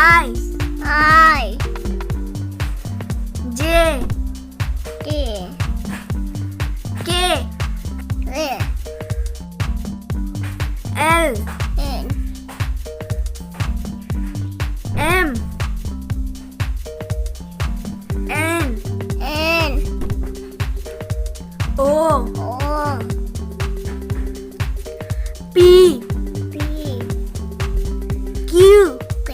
I I J K K L L N M N N O O P P Q Q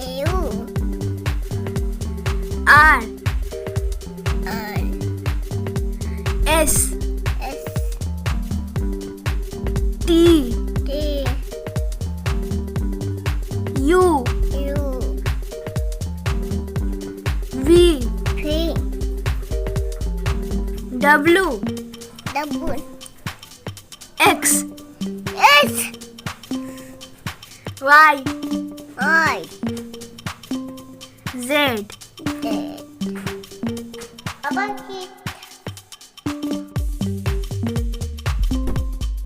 R R S S T T U U V P W W X S Y I Z Z. Abang kita